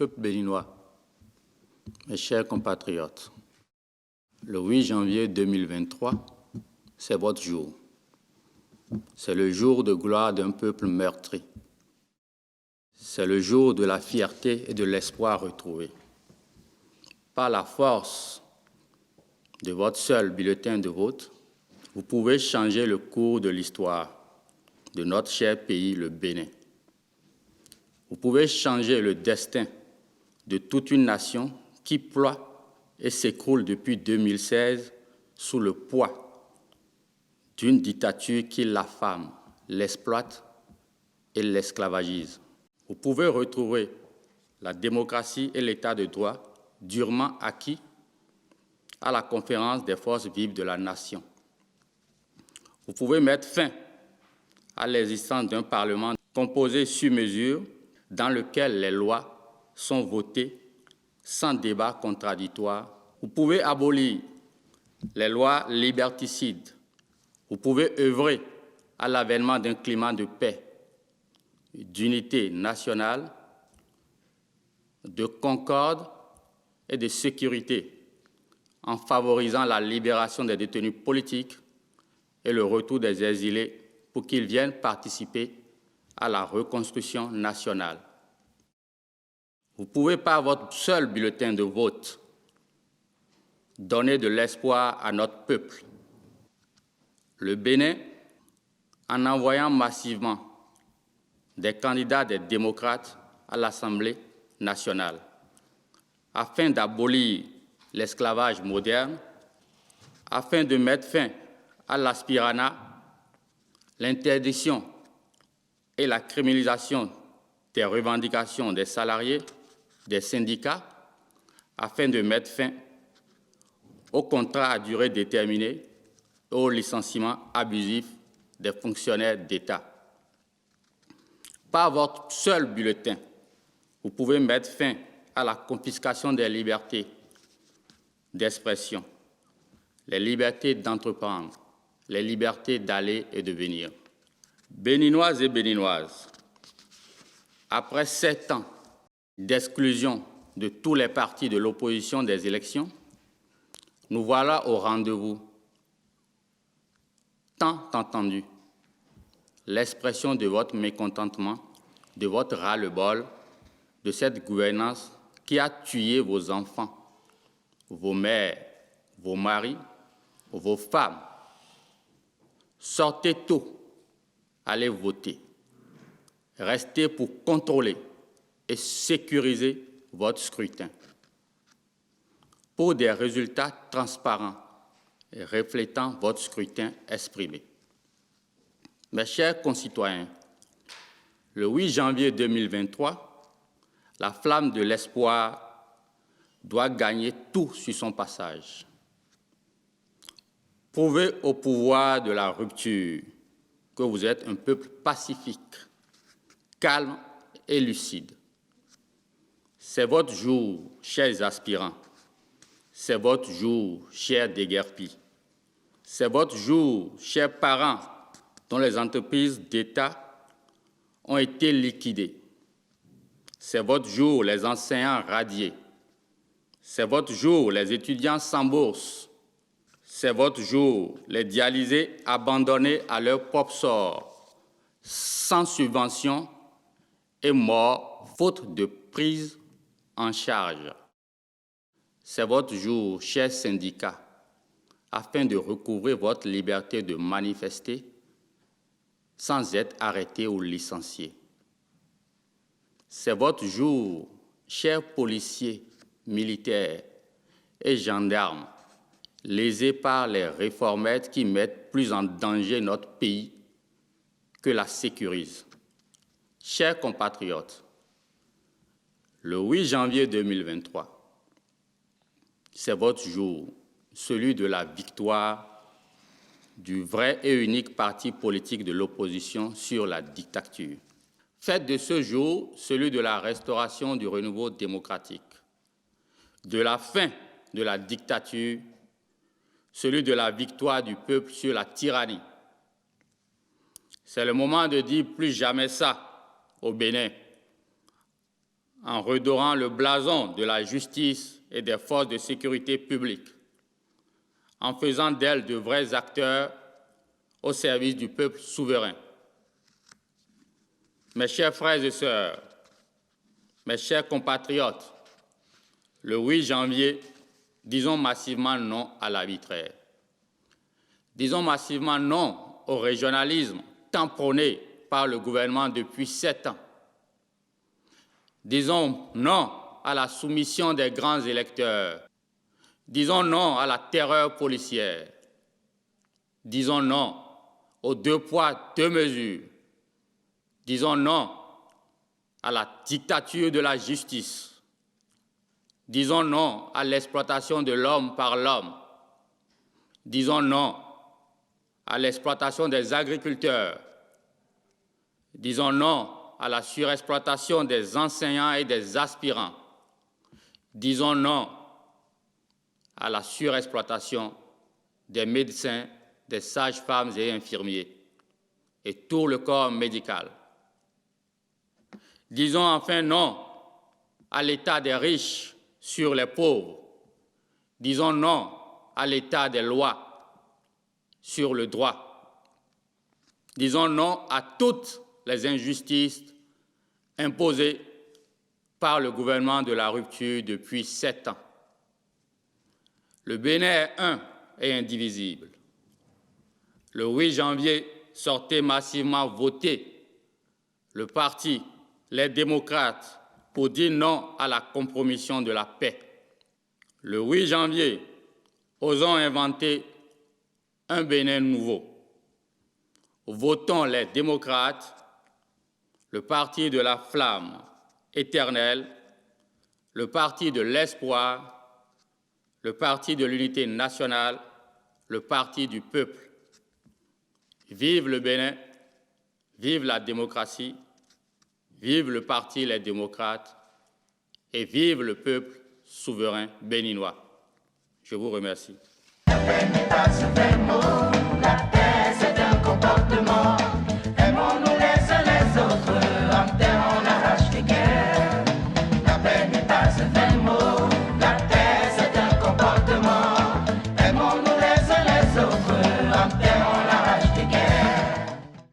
Peuple béninois, mes chers compatriotes, le 8 janvier 2023, c'est votre jour. C'est le jour de gloire d'un peuple meurtri. C'est le jour de la fierté et de l'espoir retrouvé. Par la force de votre seul bulletin de vote, vous pouvez changer le cours de l'histoire de notre cher pays, le Bénin. Vous pouvez changer le destin de toute une nation qui ploie et s'écroule depuis 2016 sous le poids d'une dictature qui l'affame, l'exploite et l'esclavagise. Vous pouvez retrouver la démocratie et l'état de droit durement acquis à la conférence des forces vives de la nation. Vous pouvez mettre fin à l'existence d'un Parlement composé sur mesure dans lequel les lois sont votées sans débat contradictoire. Vous pouvez abolir les lois liberticides. Vous pouvez œuvrer à l'avènement d'un climat de paix, d'unité nationale, de concorde et de sécurité en favorisant la libération des détenus politiques et le retour des exilés pour qu'ils viennent participer à la reconstruction nationale. Vous pouvez, par votre seul bulletin de vote, donner de l'espoir à notre peuple. Le Bénin, en envoyant massivement des candidats des démocrates à l'Assemblée nationale, afin d'abolir l'esclavage moderne, afin de mettre fin à l'aspiranat, l'interdiction et la criminalisation des revendications des salariés, des syndicats, afin de mettre fin aux contrats à durée déterminée et au licenciement abusif des fonctionnaires d'État. Par votre seul bulletin, vous pouvez mettre fin à la confiscation des libertés d'expression, les libertés d'entreprendre, les libertés d'aller et de venir. Béninoises et Béninoises, après 7 ans d'exclusion de tous les partis de l'opposition des élections, nous voilà au rendez-vous tant entendu, l'expression de votre mécontentement, de votre ras-le-bol, de cette gouvernance qui a tué vos enfants, vos mères, vos maris, vos femmes. Sortez tôt, allez voter. Restez pour contrôler et sécuriser votre scrutin. Pour des résultats transparents et reflétant votre scrutin exprimé. Mes chers concitoyens, le 8 janvier 2023, la flamme de l'espoir doit gagner tout sur son passage. Prouvez au pouvoir de la rupture que vous êtes un peuple pacifique, calme et lucide. C'est votre jour, chers aspirants. C'est votre jour, chers déguerpis. C'est votre jour, chers parents, dont les entreprises d'État ont été liquidées. C'est votre jour, les enseignants radiés. C'est votre jour, les étudiants sans bourse. C'est votre jour, les dialysés abandonnés à leur propre sort, sans subvention et morts faute de prise en charge. C'est votre jour, chers syndicats, afin de recouvrer votre liberté de manifester sans être arrêtés ou licenciés. C'est votre jour, chers policiers, militaires et gendarmes, lésés par les réformettes qui mettent plus en danger notre pays que la sécurisent. Chers compatriotes, le 8 janvier 2023, c'est votre jour, celui de la victoire du vrai et unique parti politique de l'opposition sur la dictature. Faites de ce jour celui de la restauration du renouveau démocratique, de la fin de la dictature, celui de la victoire du peuple sur la tyrannie. C'est le moment de dire plus jamais ça au Bénin, en redorant le blason de la justice et des forces de sécurité publique, en faisant d'elles de vrais acteurs au service du peuple souverain. Mes chers frères et sœurs, mes chers compatriotes, le 8 janvier, disons massivement non à l'arbitraire. Disons massivement non au régionalisme tant prôné par le gouvernement depuis 7 ans. Disons non à la soumission des grands électeurs. Disons non à la terreur policière. Disons non aux 2 poids, 2 mesures. Disons non à la dictature de la justice. Disons non à l'exploitation de l'homme par l'homme. Disons non à l'exploitation des agriculteurs. Disons non à la surexploitation des enseignants et des aspirants. Disons non à la surexploitation des médecins, des sages-femmes et infirmiers et tout le corps médical. Disons enfin non à l'état des riches sur les pauvres. Disons non à l'état des lois sur le droit. Disons non à toutes les injustices imposées par le gouvernement de la rupture depuis 7 ans. Le Bénin est un et indivisible. Le 8 janvier, sortez massivement voter le parti Les Démocrates pour dire non à la compromission de la paix. Le 8 janvier, osons inventer un Bénin nouveau. Votons les démocrates, le parti de la flamme éternelle, le parti de l'espoir, le parti de l'unité nationale, le parti du peuple. Vive le Bénin, vive la démocratie, vive le parti Les Démocrates et vive le peuple souverain béninois. Je vous remercie.